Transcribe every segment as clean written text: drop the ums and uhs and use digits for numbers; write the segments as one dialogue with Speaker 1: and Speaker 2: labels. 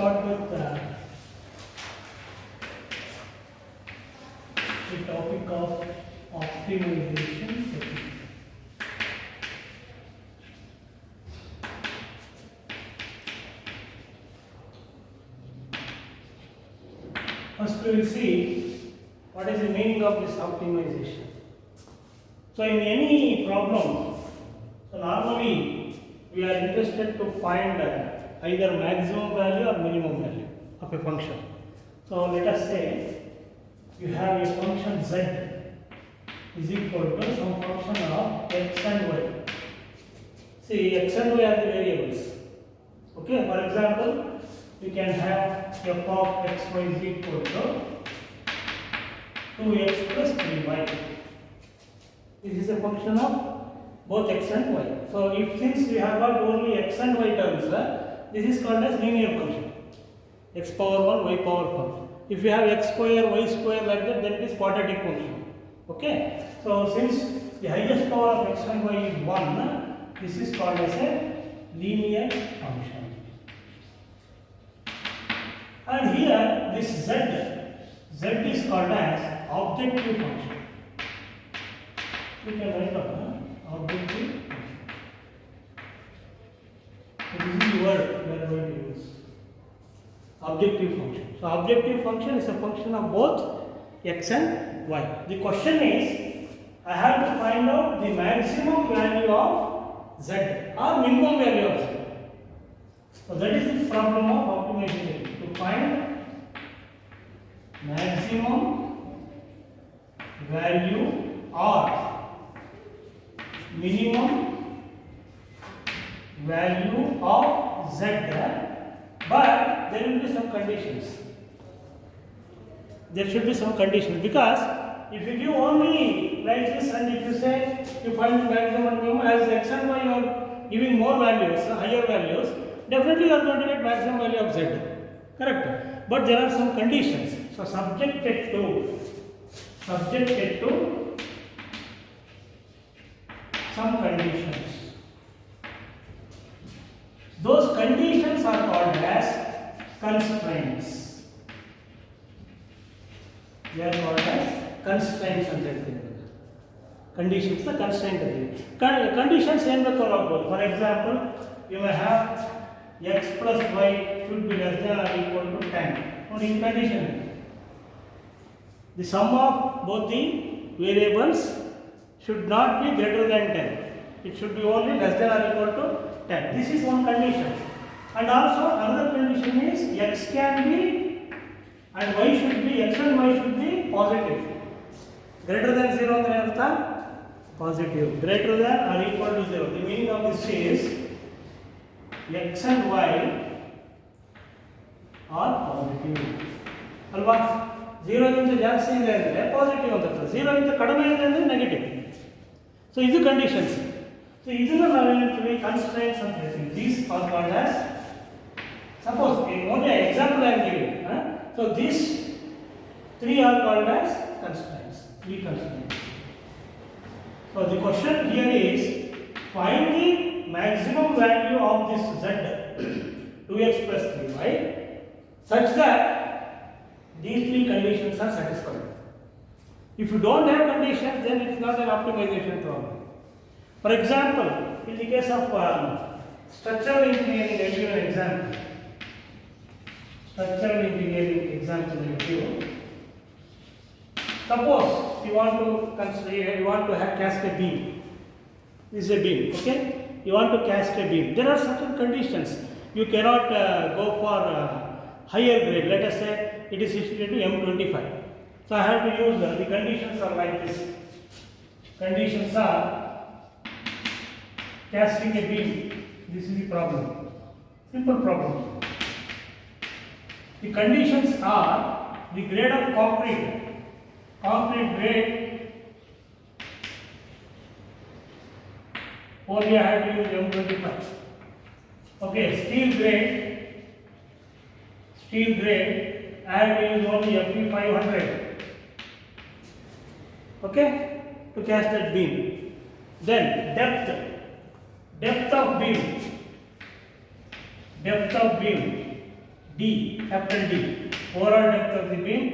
Speaker 1: start with the topic of optimization technique. First we will see what is the meaning of this optimization. So in any problem, so normally we are interested to find either maximum value or minimum value of a function. So let us say you have a function z is equal to some function of x and y. See, x and y are the variables. Okay, for example, we can have f of x y is equal to 2x plus 3y. This is a function of both x and y. So, since we have got only x and y terms, this is called as linear function. X power 1, y power 4. If you have x square, y square like that, then it is quadratic function. Okay. So, since the highest power of x and y is 1, this is called as a linear function. And here, this z is called as objective function. We can write down objective function. So this is the word we are going to use. Objective function. So objective function is a function of both x and y. The question is, I have to find out the maximum value of z or minimum value of z. So that is the problem of optimization. To find maximum value or minimum value of z, but there will be some conditions. There should be some conditions, because if you give only like this and if you say you find maximum and minimum, as x and y you are giving more values, higher values, definitely you are going to get maximum value of z. Correct? But there are some conditions. So subjected to some conditions. Those conditions are called as constraints. They are called as constraints and conditions. The constraint. Conditions ಏನು ಬೇಕಾದ್ರೂ ಆಗ್ಬೋದು. For example, you may have x plus y should be less than or equal to 10. Or in condition, the sum of both the variables should not be greater than 10. It should be only less than or equal to 10. This is one condition. And also another condition is x can be and y should be, x and y should be positive. Greater than 0 ಅಂದ್ರೆ ಅರ್ಥ positive. Greater than or equal to 0. The meaning of this is x and y are positive. ಅಲ್ವಾ? 0 ಗಿಂತ ಜಾಸ್ತಿ ಇದೆ ಅಂದರೆ positive ಅಂತ ಅರ್ಥ. 0 ಗಿಂತ ಕಡಿಮೆ ಇದೆ ಅಂದರೆ ನೆಗೆಟಿವ್. ಸೊ ಇದು ಕಂಡೀಷನ್ಸ್. ಸೊ ಇದನ್ನು ನಾವು ಹೇಳ್ತೀವಿ ಕನ್ಸ್ಟ್ರೈನ್ಸ್ ಅಂತ ಹೇಳ್ತೀವಿ. These are called as, suppose only example I am giving. So these 3 are called as constraints. 3 constraints. So the question here is, find the maximum value of this z 2x plus 3y such that these 3 conditions are satisfied. If you don't have conditions, then it is not an optimization problem. For example, in the case of structural engineering, I will give an example. Structural engineering example I will give. Suppose you want to consider, you want to have cast a beam. This is a beam, okay? You want to cast a beam. There are certain conditions. You cannot go for higher grade. Let us say it is situated to M25. So I have to use the conditions are like this. Conditions are casting a beam. This is the problem. Simple problem. The conditions are the grade of concrete. Concrete grade. Only I have to use M25. Okay, steel grade. I have to use only Fe500. Okay, to cast that beam. Then depth of beam. D capital D, overall depth of the beam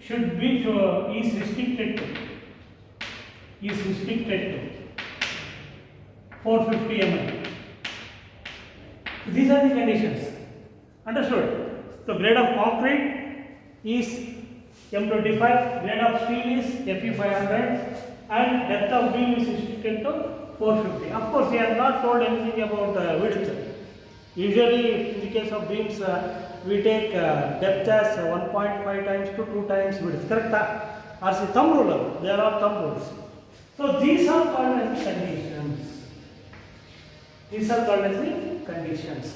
Speaker 1: should be is restricted to 450 mm. These are the conditions. Understood? So grade of concrete is M25, grade of steel is Fe500, and depth of beam is restricted to 450. Of course, he has not told anything about width. Usually, in the case of beams, we take depth as 1.5 times to 2 times width. Correct? As a thumb rule. There are thumb rules. So these are called as the conditions. These are called as the conditions.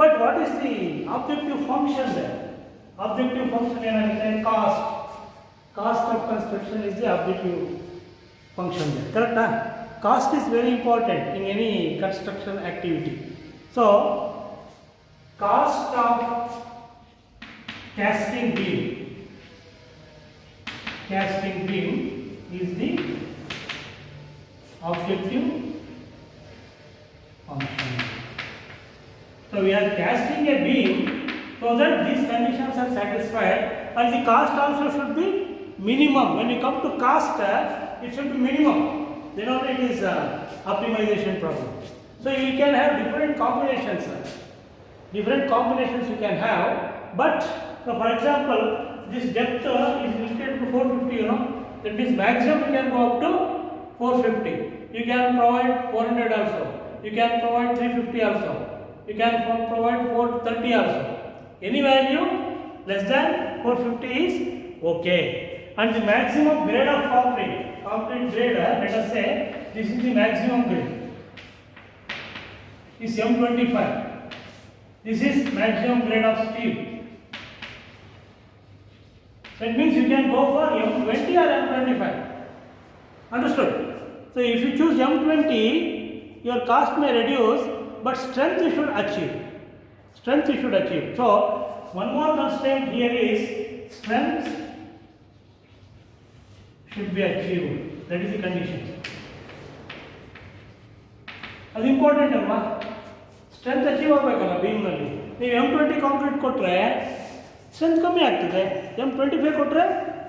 Speaker 1: But what is the objective function there? Objective function is cost. Cost of construction is the objective function there. Correct? Cost is very important in any construction activity. So, cost of casting beam is the objective function. So we are casting a beam so that these conditions are satisfied, and the cost also should be minimum. When you come to cost, it should be minimum. Then only it is optimization problem. So you can have different combinations. Different combinations you can have, but so for example, this depth is limited to 450. That means maximum you can go up to 450. You can provide 400 also. You can provide 350 also. You can provide 430 also. Any value less than 450 is okay. And the maximum grade of concrete grade, let us say this is the maximum grade, is M25. This is maximum grade of steel. That means you can go for M20 or M25. Understood? So if you choose M20, your cost may reduce, but strength you should achieve. So one more constraint here is strength should be achieved. That is the condition. That is important, alva. Strength achieve ಆಗಬೇಕಲ್ಲ beam ನಲ್ಲಿ. ನೀವು M20 concrete ಕೊಟ್ಟರೆ strength ಕಮ್ಮಿ ಆಗ್ತದೆ, M25 ಕೊಟ್ಟರೆ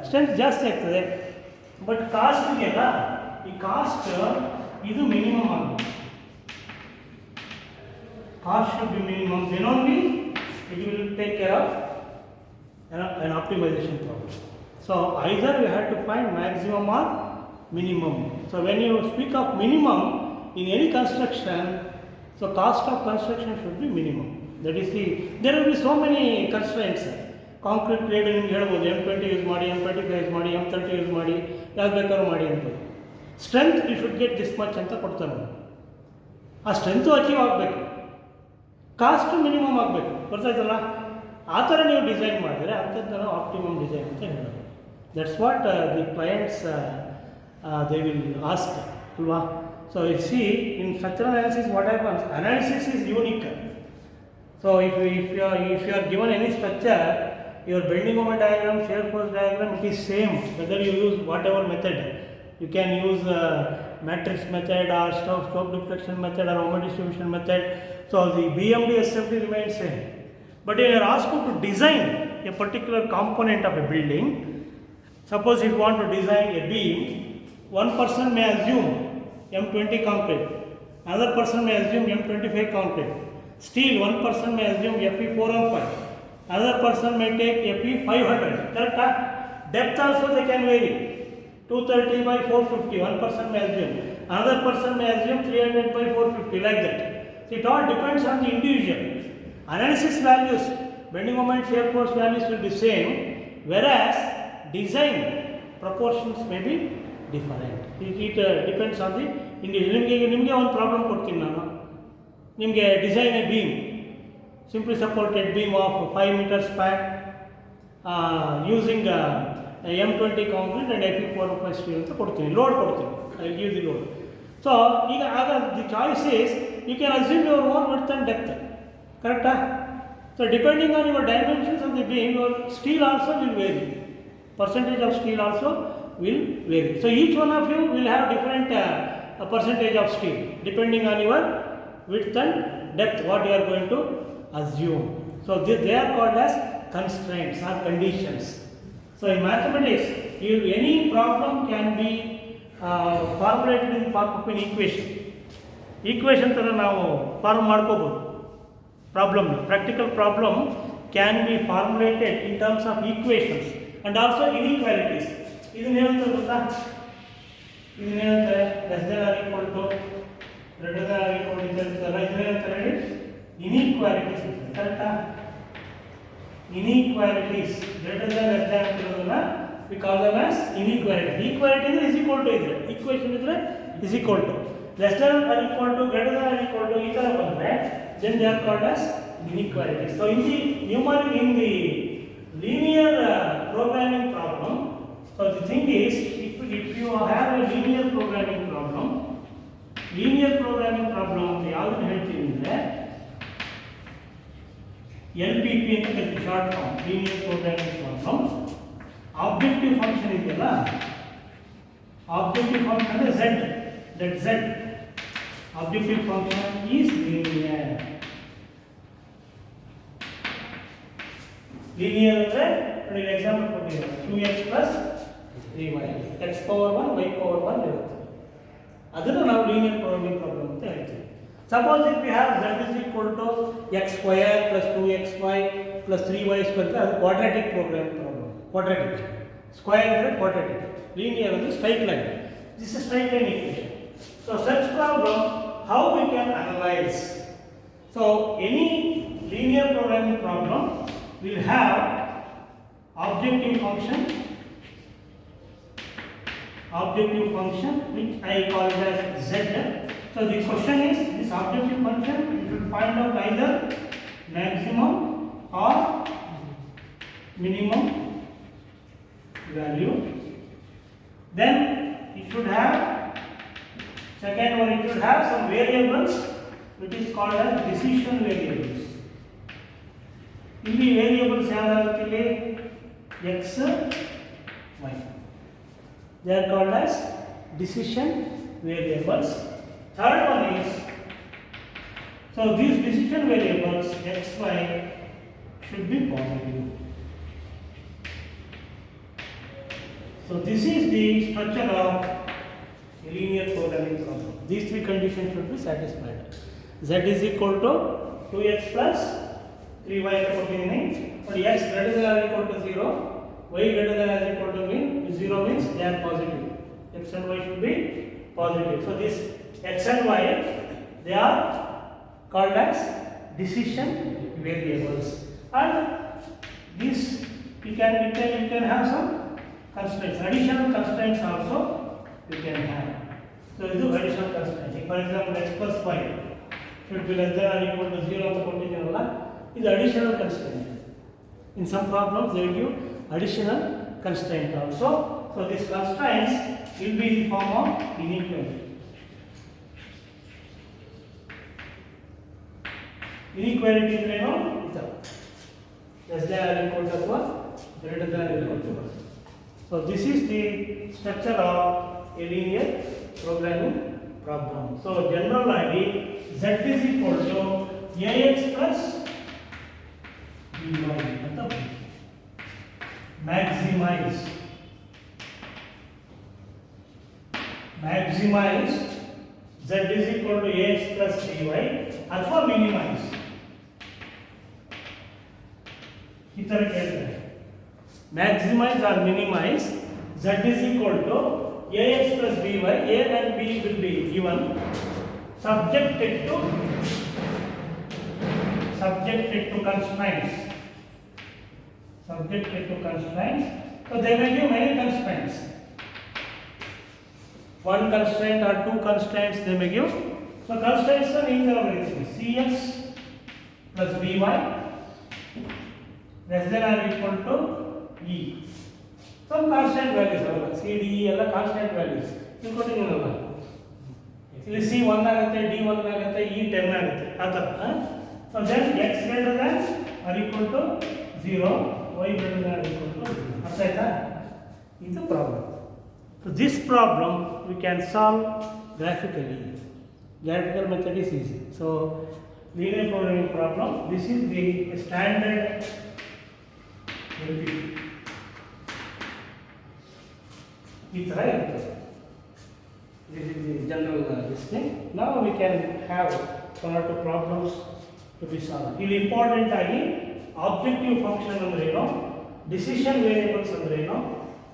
Speaker 1: strength ಜಾಸ್ತಿ ಆಗ್ತದೆ. But cost ಇದೆಯಲ್ಲ, ಈ ಕಾಸ್ಟ್ ಇದು ಮಿನಿಮಮ್ ಆಗಬೇಕು. Cost should be minimum, then only it will take care of an optimization problem. So either you have to find maximum or minimum. So when you speak of minimum in any construction, so cost of construction should be minimum. That is there will be so many constraints. Concrete grade ನಿಮ್ಗೆ ಹೇಳ್ಬೋದು M20 use ಮಾಡಿ, M25 use ಮಾಡಿ, M30 use ಮಾಡಿ, ಯಾವ್ದು ಬೇಕಾದ್ರೂ ಮಾಡಿ ಅಂತ. Strength you should get this much ಅಂತ ಕೊಡ್ತಾರೆ. ಆ ಸ್ಟ್ರೆಂತು ಅಚೀವ್ ಆಗಬೇಕು, ಕಾಸ್ಟ್ ಮಿನಿಮಮ್ ಆಗಬೇಕು. ಗೊತ್ತಾಯ್ತಲ್ಲ? ಆ ಥರ ನೀವು ಡಿಸೈನ್ ಮಾಡಿದರೆ ಅಂಥದ್ದು ನಾವು ಆಪ್ಟಿಮಮ್ ಡಿಸೈನ್ ಅಂತ ಹೇಳೋದು. That's what the clients they will ask ಅಲ್ವಾ. So you see in structural analysis what happens, analysis is unique. So if you are given any structure, your bending moment diagram, shear force diagram, it is same whether you use whatever method. You can use matrix method or slope deflection method or moment distribution method. So the BMD SFD remains same. But if you are asked to design a particular component of a building, suppose if you want to design a beam, one person may assume M20 concrete, another person may assume M25 concrete. Steel, one person may assume Fe415, another person may take Fe500. Correct? Depth also they can vary. 230 by 450, one person may assume. Another person may assume 300 by 450, like that. So it all depends on the individual. Analysis values, bending moment, shear force values will be same, whereas design proportions may be different. It depends on the individual. ನಿಮಗೆ ಒಂದು problem ಕೊಡ್ತೀನಿ ನಾನು. ನಿಮಗೆ design A beam, simply supported beam of 5 meters span using M20 concrete and Fe415 steel ಅಂತ ಕೊಡ್ತೀನಿ, load ಕೊಡ್ತೀನಿ, I give the load. So ಈಗ ಆಗ the choice is you can assume your own width and depth. ಕರೆಕ್ಟಾ? So depending on your dimensions of the beam, your steel also will vary, percentage of steel also will vary. So each one of you will have different percentage of steel depending on your width and depth what you are going to assume. So So they are called as constraints or conditions. So in mathematics, any problem can be formulated in the form of an equation. Equation ತರ ನಾವು form ಮಾಡ್ಕೋಬಹುದು. Problem, practical problem can be formulated in terms of equations and also inequalities. ಇದನ್ನೇನಂತಾರೆ ಗೊತ್ತಾ? ಇದನ್ನೇನಂತಾರೆ? less than or equal to, greater than or equal to ಇರ್ತಲ್ಲ, ಇದನ್ನೇನಂತಾರೆ ಹೇಳಿ? Inequalities. ಕರೆಕ್ಟಾ? Inequalities, greater than less than ಇರೋದನ್ನ we call them as inequality. Equality ಅಂದ್ರೆ is equal to ಇದ್ರೆ, equation ಇದ್ರೆ is equal to, less than or equal to, greater than or equal to ಈ ತರ ಬಂದ್ರೆ then they are called as inequalities. So in the linear programming problem, so the thing is, if you have a linear programming problem ಅಂದ್ರೆ ಯಾವ್ದನ್ನ ಹೇಳ್ತೀವಿ ಅಂದ್ರೆ LPP ಅಂತ ಕರೀತೀವಿ, short form, linear programming problem. Objective function ಇದೆಯಲ್ಲ, objective function ಅಂದ್ರೆ z, that z objective function is linear. Linear ಅಂದ್ರೆ ನೋಡಿ ಎಕ್ಸಾಂಪಲ್ ಕೊಟ್ಟಿದ್ದಾರೆ, 2x plus 3y, x power 1 y power 1 ಇರುತ್ತೆ. ಅದನ್ನು ನಾವು linear programming problem ಅಂತ ಹೇಳ್ತೀವಿ. Suppose if we have z is equal to x square plus 2xy plus 3y square, ಅದು quadratic programming problem. Quadratic, square ಅಂದ್ರೆ quadratic, linear ಅಂದ್ರೆ straight line. This is straight line equation. So such problem, how we can analyze? So any linear programming problem will have objective function which I call it as z. So the question is, this objective function you should find out either maximum or minimum value. Then it should have, second one, it should have some variables which is called as decision variables. ಇಲ್ಲಿ variables ಯಾವ್ದಾಗುತ್ತೆ? x, y. They are called as decision variables. Third one is, so these decision variables x, y should be positive. So this is the structure of a linear programming problem. These three conditions should be satisfied. Z is equal to 2x plus 3y ಕೊಟ್ಟಿದ್ದೀನಿ. But x greater than or equal to 0, y greater than or equal to 0 means they are positive. X and y should be positive. So this x and y, they are called as decision variables. And this you can have some constraints, additional constraints also you can have. So this is additional constraint. For example, x plus y should be less than or equal to 0 ಅಂತ ಕೊಟ್ಟಿದ್ದೀನಲ್ಲ, ಇದು additional constraint. In some problems they will give additional constraint also. So these constraints will be in the form of inequality. Inequality ಅಂದ್ರೇನು? ಇದು less than or equal to ಅಥವಾ greater than or equal to. So this is the structure of a linear programming problem. So general idea, z is equal to ax plus by ಅಂತ maximize z is equal to ax plus by ಅಥವಾ minimize ಈ ತರ ಕೇಳ್ತಾರೆ. Maximize or minimize z is equal to ax plus by. A and b will be given, subjected to constraints. So they may give many constraints. One constraint or two constraints they may give. So constraints are in the cx plus by less than or equal to e. Some constant values are c, d, e ಎಲ್ಲ constant values. ಇದು ಕೊಟ್ಟಿದ್ದೀನಲ್ಲ, ಇಲ್ಲಿ c 1 ಆಗುತ್ತೆ, d 1 ಆಗುತ್ತೆ, e 10 ಆಗುತ್ತೆ, ಆ ಥರ. So then x greater than or equal to 0, y greater than or equal to 0. ಅರ್ಥ ಆಯ್ತಾ? ಇದು problem. So this problem we can solve graphically. Graphical method is easy. So linear programming problem. This is the standard LP. It's right. This is the general this thing. Now we can have one or two problems to be solved. ಇಲ್ಲಿ important ಆಗಿ objective function ಅಂದ್ರೆ ಏನು, decision variables ಅಂದ್ರೆ ಏನು,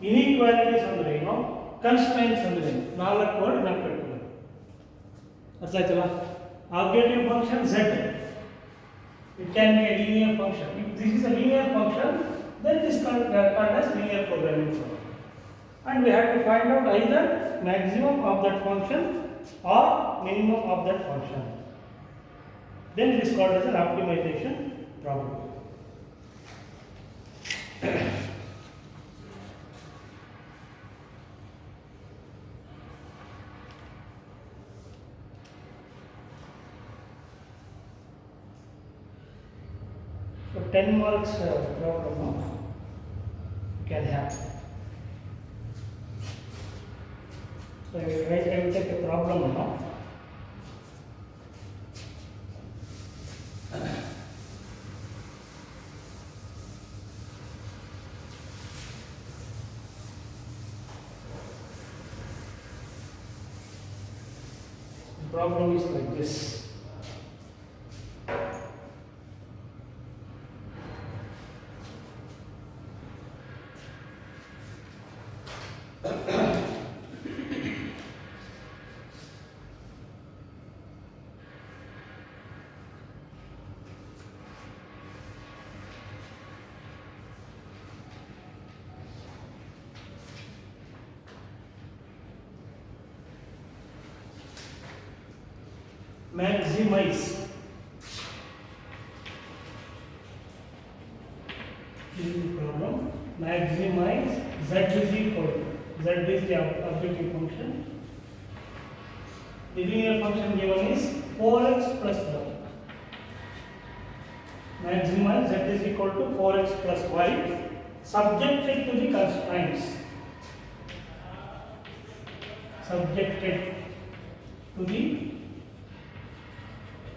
Speaker 1: inequalities ಅಂದ್ರೆ ಏನು, ಕನ್ಸ್ಟ್ರೈನ್ಟ್ಸ್ ಅಂದ್ರೆ ಏನು, 4 ವರ್ಡ್ ನೆನಪಿಟ್ಕೊಳ್ಳಿ. ಅರ್ಥ ಆಯ್ತಲ್ಲ? Objective function z, it can be a linear function. If this is a linear function, then this is called as linear programming problem. And we have to find out either maximum of that function or minimum of that function. Then it is called as an optimization problem. So 10 marks problem can have. So I will take a problem now. The problem is like this. Maximize. This is the problem. Maximize z is equal to, z is the objective function. The linear function given is 4x plus 1. Maximize z is equal to 4x plus y subjected to the constraints. Subjected to the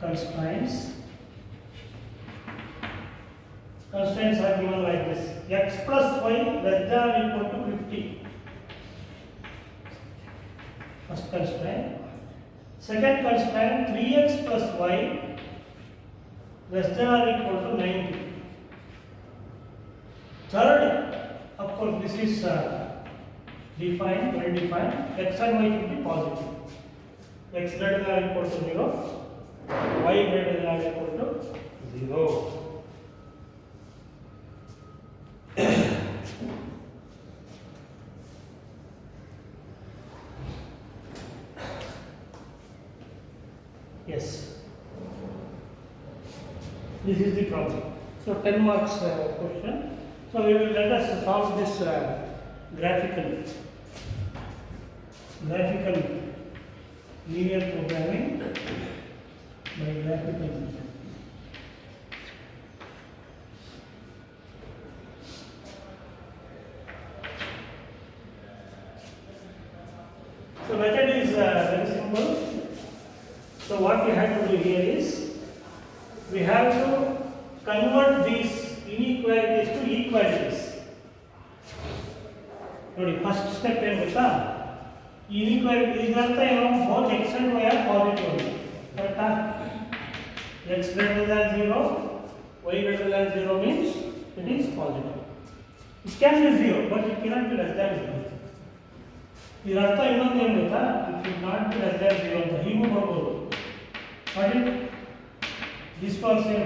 Speaker 1: constraints. Constraints are given like this: x plus y less than or equal to 50. First constraint. Second constraint: 3x plus y less than or equal to 90. Third, of course, this is defined, well defined. X and y should be positive. X greater than or equal to 0. Y greater than or equal to 0. Yes. This is the problem. So 10 marks question. So we will let us solve this graphical linear programming by graphical method. So method is very simple. So what we have to do here is we have to convert these inequalities to equalities. ನೋಡಿ first step ಏನು ಗೊತ್ತಾ, inequality ಇದರ್ಥ ಏನು, both x and y are positive. ಕರೆಕ್ಟಾ? x greater than 0, y greater than 0 means it is positive. It can be 0 but it cannot be less than 0. ಇದರ್ಥ ಇನ್ನೊಂದು ಏನು ಗೊತ್ತಾ, it should not be less than 0 ಅಂತ ಹೀಗೂ ಬರ್ಬೋದು. What is this person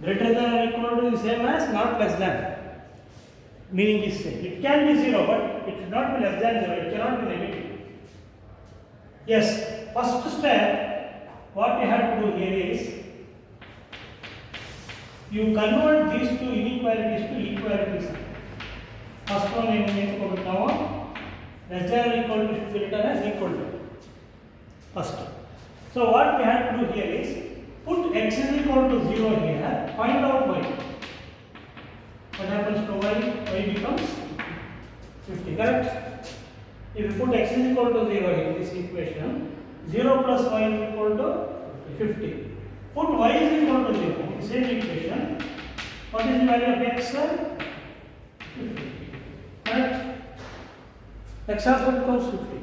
Speaker 1: greater than or equal to the same as not less than, meaning is same. It can be 0 but it should not be less than 0. It cannot be negative. Yes, first step what we have to do here is you convert these two inequalities to equalities. First one ಏನು ನೆನಪಿಕೊಳ್ಳಬೇಕು ನಾವು, less than or equal to should be written as equal to first. So what we have to do here is put x is equal to 0 here, find out y. What happens to y? Y becomes 50, correct? If you put x is equal to 0 in this equation, 0 plus y is equal to 50. 50. Put y is equal to 0 in the same equation. What is the value of x? 50. Correct? X also becomes 50.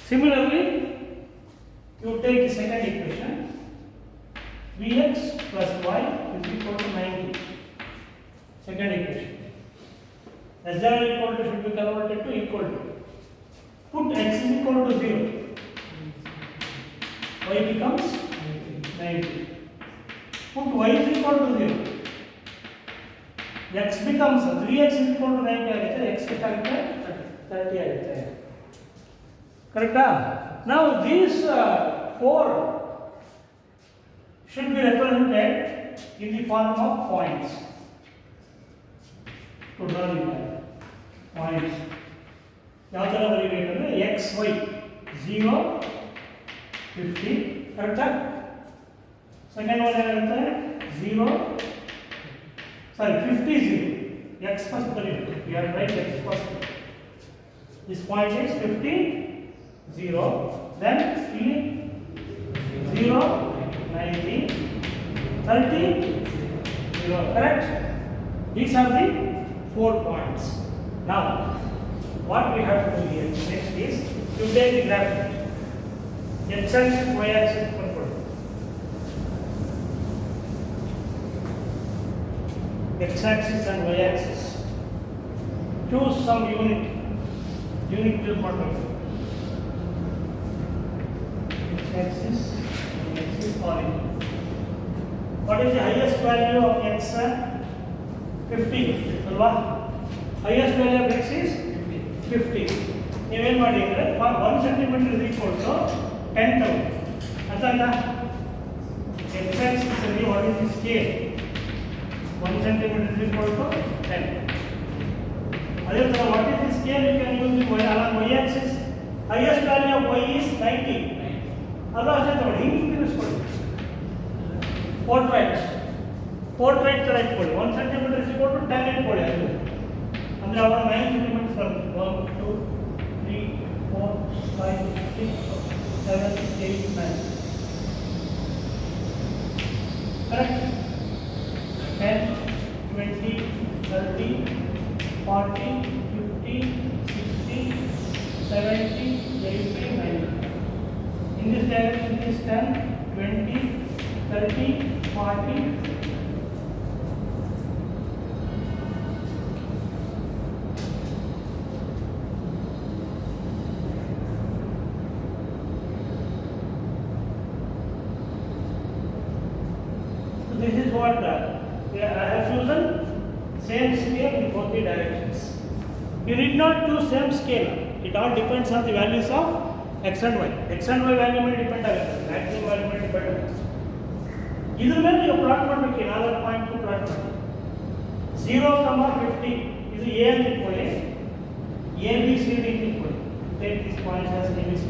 Speaker 1: Similarly, you take the second equation. Vx plus y is equal to 90. Second equation. Less than or equal to should be converted to equal to. Put x is equal to 0. Y becomes 90. Put y is equal to 0. X becomes 3x is equal to 90 ಆಗುತ್ತೆ. X ಬೇಕಾಗುತ್ತೆ 30 ಆಗುತ್ತೆ. Correct? Now these 4 should be represented in the form of points. To draw the points. ಯಾವ ಥರ ಬರೀಬೇಕಂದ್ರೆ x y 0 50. ಕರೆಕ್ಟಾ? Second one ಏನಾಗುತ್ತೆ 0 sorry 50 0. x first ಬರೀಬೇಕು. You are write x first. This point is 50 0. Then ಇಲ್ಲಿ 0 90 30 0. Correct? These are the 4 points. Now, what we have to do here next is to take the graph. X-axis, y-axis, x-axis and y-axis. Choose some unit till bottom. X-axis, y-axis, origin. What is the highest value of x? 50. Alva? Highest value of x is 50. ನೀವೇನು ಮಾಡಿ ಅಂದರೆ 1 centimeter is equal to 10,000. ಅರ್ಥ ಆಯ್ತಾ? x-axis ಅಲ್ಲಿ what is the scale? 1 centimeter is equal to 10. ಅದೇ ಥರ what is the scale you can use along y-axis? Highest value of y is 90. ಅದು ಅಷ್ಟೇ ತಗೊಳ್ಳಿ, ಹಿಂಗೆ ತಿಳಿಸ್ಕೊಳ್ಳಿ. ಪೋರ್ಟ್ರೈಟ್ ಥರ ಇಟ್ಕೊಳ್ಳಿ. 1 centimeter is equal to 10 ಇಟ್ಕೊಳ್ಳಿ. ಅದು ಅಂದರೆ ಅವಾಗ 9 centimeters ಬರುತ್ತೆ. 1 2 3 4 5 6 7 8 9. Correct? 10 20 30 40 50 60 70 80 90. In this direction it is 10 20 30 40. This is what I have chosen same scale in both the directions. You need not choose same scale. It all depends on the values of x and y. X and y value ಮೇಲೆ depend ಆಗುತ್ತೆ. Maximum value ಮೇಲೆ depend ಆಗುತ್ತೆ. ಇದ್ರ ಮೇಲೆ ನೀವು plot ಮಾಡಬೇಕು. 4 point plot ಮಾಡಿ 0, 50 ಇದು a ಅಂತ ಇಟ್ಕೊಳ್ಳಿ. a b c d ಅಂತ ಇಟ್ಕೊಳ್ಳಿ. Take this points as a b c.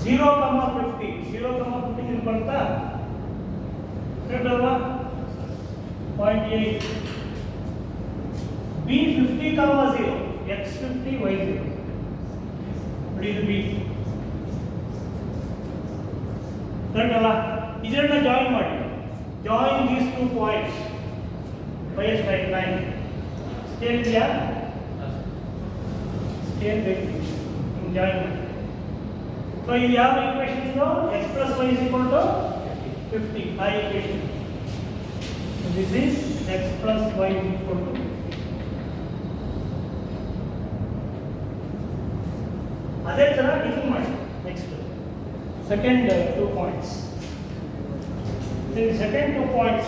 Speaker 1: 0, 50 ಇದು ಬರ್ತಾ ಕರೆಕ್ಟ್ ಅಲ್ವಾ? 0.8. b 50, 0 x 50 y 0. ನೋಡಿ ಇದು b. ಕರೆಕ್ಟ್ ಅಲ್ಲ? ಇದನ್ನ ಜಾಯಿನ್ ಮಾಡಿ. Join these 2 points by a straight line. Scale ಇದೆಯಾ? ಸ್ಕೇಲ್ ಬೇಕು. ಜಾಯಿನ್ ಮಾಡಿ. ಸೊ ಇದು ಯಾವ ಈಕ್ವೇಷನ್ ಇದು? x plus y is equal to 50. ಆ equation. So this is x plus y is equal to 50. ಅದೇ ತರ ಇದು ಮಾಡಿ. Next second 2 points. The second 2 points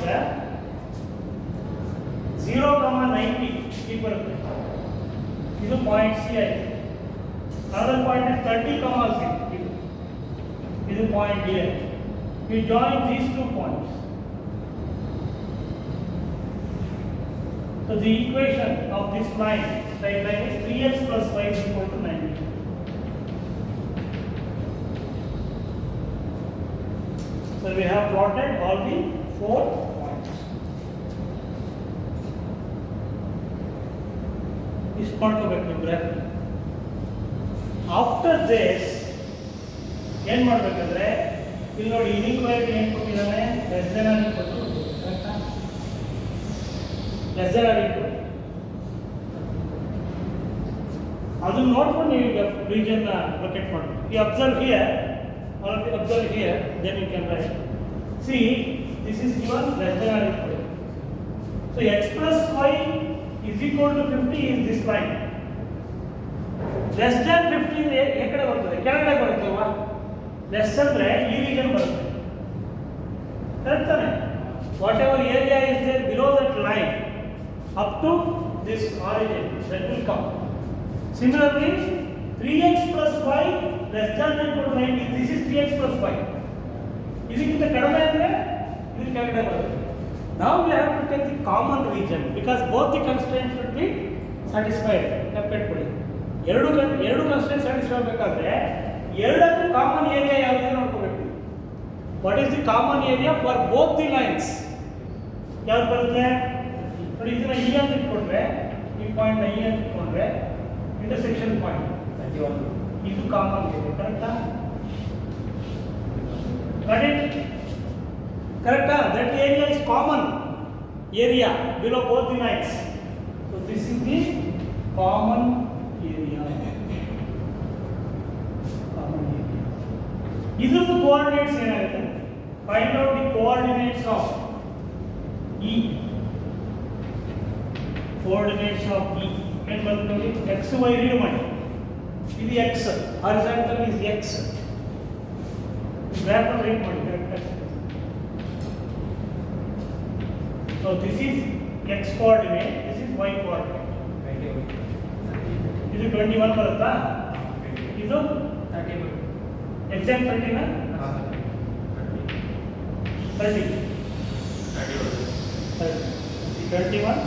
Speaker 1: 0, 90 ಈ ಬರುತ್ತೆ. ಇದು ಪಾಯಿಂಟ್ ಸಿ ಆಯ್ತು. ಅದರ್ ಪಾಯಿಂಟ್ 30, 0 ಇದು ಪಾಯಿಂಟ್ ಡಿ ಆಯ್ತು. You join these 2 points. So the equation of this line, straight line, is 3x plus y is equal to 90. So we have plotted all the 4 points. This part of the graph. After this, ಏನು ಮಾಡಬೇಕಂದ್ರೆ ಇಲ್ಲಿ ನೋಡಿ inequality ಏನು ಕೊಟ್ಟಿದ್ದಾನೆ, less than or equal to, ಕರೆಕ್ಟಾ? Less than or equal ಅದನ್ನು ನೋಡ್ಕೊಂಡು ನೀವು ಈಗ ರೀಜನ್ ಲೊಕೇಟ್ ಮಾಡಬೇಕು. You observe here, or observe here, then you can write. See, this is given less than or equal. So x plus y is equal to 50 is this line. Less than 50 is ekade barutade, kelagade barutte alva. Less andre ee region barutte. Correct tane? Whatever area is there below that line up to this origin, that will come. Similarly, 3x plus y less than or equal to 9, this is 3x plus y. ಇದಕ್ಕಿಂತ ಕಡಿಮೆ ಅಂದರೆ ಇದು ಕೆಳಗಡೆ ಬರುತ್ತೆ. Now we have to take the common region because both the constraints should be satisfied. ನೆನಪಿಟ್ಕೊಳ್ಳಿ, ಎರಡು constraints satisfy ಆಗಬೇಕಾದ್ರೆ ಎರಡಕ್ಕೂ common area ಯಾವುದು ನೋಡ್ಕೋಬೇಕು. What is the common area for both the lines? ಯಾವ್ದು ಬರುತ್ತೆ ನೋಡಿ, ಇದನ್ನ E ಅಂತ ಇಟ್ಕೊಂಡ್ರೆ, ಈ ಪಾಯಿಂಟ್ E ಅಂತ ಇಟ್ಕೊಂಡ್ರೆ ಇಂಟರ್ಸೆಕ್ಷನ್ ಪಾಯಿಂಟ್ ಇದು ಕಾಮನ್ ಏರಿಯಾ. ಕರೆಕ್ಟಾ? Got it? Correcta? That area is common area below both the lines. So this is the common area. Common area. These coordinates ಏನಾಗುತ್ತೆ? Find out the coordinates of E. Coordinates of E. ಏನು ಬರುತ್ತೆ ನೋಡಿ? X, Y read ಮಾಡಿ. ಇದು X. Horizontal is X. Graphical read ಮಾಡಿ. So this is x coordinate, this is y coordinate. ಇದು 21 ಬರುತ್ತಾ? ಇದು 30. ಎಕ್ಸಾಮ್ 30 ನಾ? 30. 21.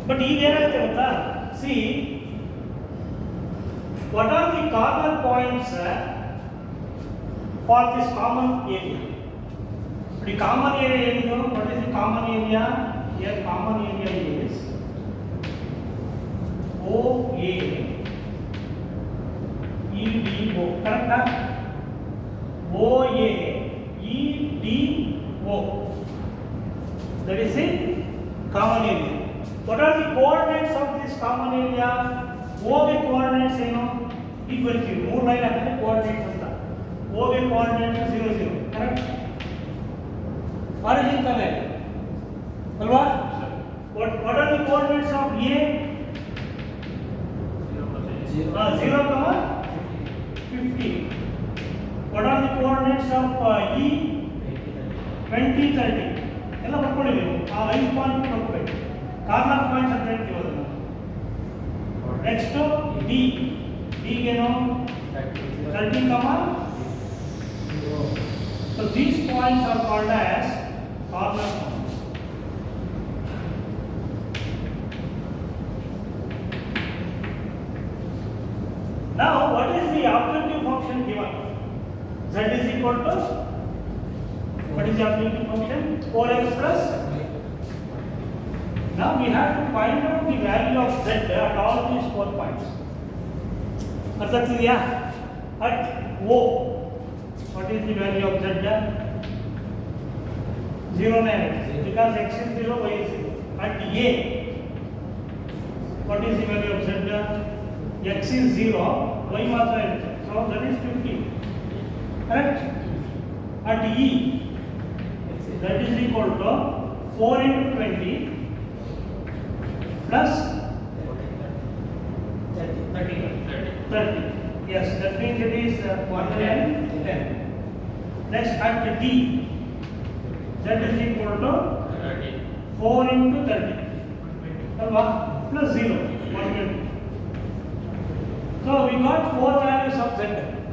Speaker 1: But ಈಗ ಏನಾಗುತ್ತೆ ಗೊತ್ತಾ? See, what are the corner points for this common area? The common area ಏನಿದೆ? What is the common area? Here common area is OA EDO. Correct? OA EDO. That is the common area. What are the coordinates of this common area? O ಗೆ coordinates ಏನು? equal to ಮೂರು line ಹಾಕಿದ್ರೆ coordinates ಅಂತ. O ಗೆ coordinates 0 0. Correct? origin ತಾನೇ ಅಲ್ವಾ? What are the coordinates of A? 0, 50. What are the coordinates of E? 20, 30. ಎಲ್ಲ ಬರ್ಕೊಳ್ಳಿ ನೀವು. ಆ 5 ಪಾಯಿಂಟ್ ಬರ್ಕೊಳ್ಳಿ. ಕಾರ್ನರ್ ಪಾಯಿಂಟ್ಸ್ ಅಂತ ಹೇಳ್ತೀವಿ ಅದನ್ನು. ನೆಕ್ಸ್ಟ್ ಡಿ ಡಿಗೇನು 30, so these points are called as corner points. Now what is the objective function given? Z is equal to, what is the objective function? 4x plus. Now we have to find out the value of Z at all these 4 points. ಅರ್ಥ ಆಗ್ತಿದೆಯಾ? At O, what is the value of Z? 0 because x is 0, y is 0. At A, what is the value of Z? X is 0, y ಮಾತ್ರ ಇರುತ್ತೆ. So that is 50. Correct? At E, that is equal to 4 into 20 plus 30. Yes, that means it is 110. Next at D, that is equal to 4 into 30 plus 0, 120. So we got 4 values of Z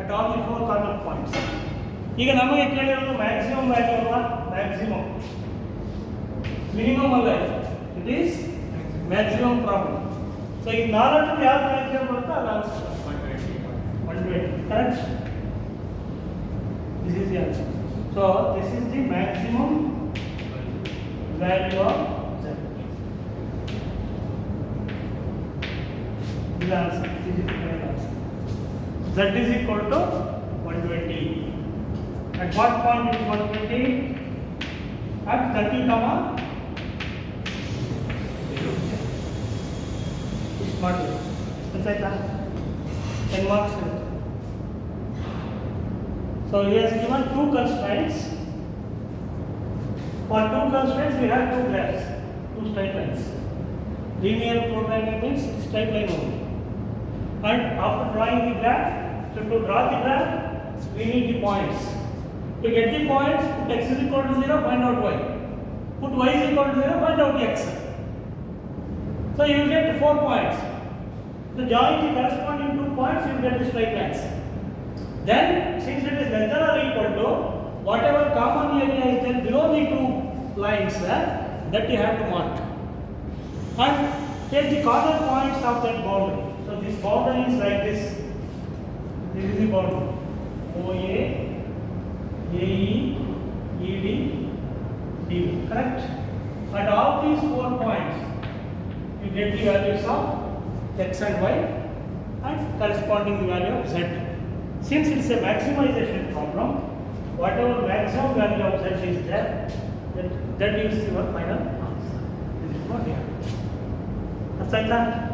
Speaker 1: at all the 4 corner points. ಈಗ ನಮಗೆ ಕೇಳಿರೋದು maximum value ಅಲ್ವಾ? Maximum minimum ಅಲ್ಲ it is maximum problem. So ಈ ನಾಲ್ಕು ಯಾವ್ದು maximum ಬರುತ್ತೋ ಅದು answer 120 correct. This is the answer. So this is the maximum value of z. This is the answer. This is the final answer. Z is equal to 120. At what point it is 120? At 30 comma is not it. That's 10 marks. So he has given two constraints. For two constraints we have two graphs, two straight lines. Linear programming means straight line only. And after drawing the graph, so to draw the graph, we need the points. To get the points, put x is equal to 0, find out y. Put y is equal to 0, find out x. So you will get 4 points. So join the corresponding 2 points, you will get the straight lines. Then, since it is less than or equal to whatever common area is there below the 2 lines, that you have to mark. And take the corner points of that boundary. So this boundary is like this. This is the boundary. OA, AE, ED, DB. Correct? At all these 4 points, you get the values of x and y and corresponding the value of z. Since it is a maximization problem, whatever maximum value of z is there, that is your final answer. This is what we have. That's like that.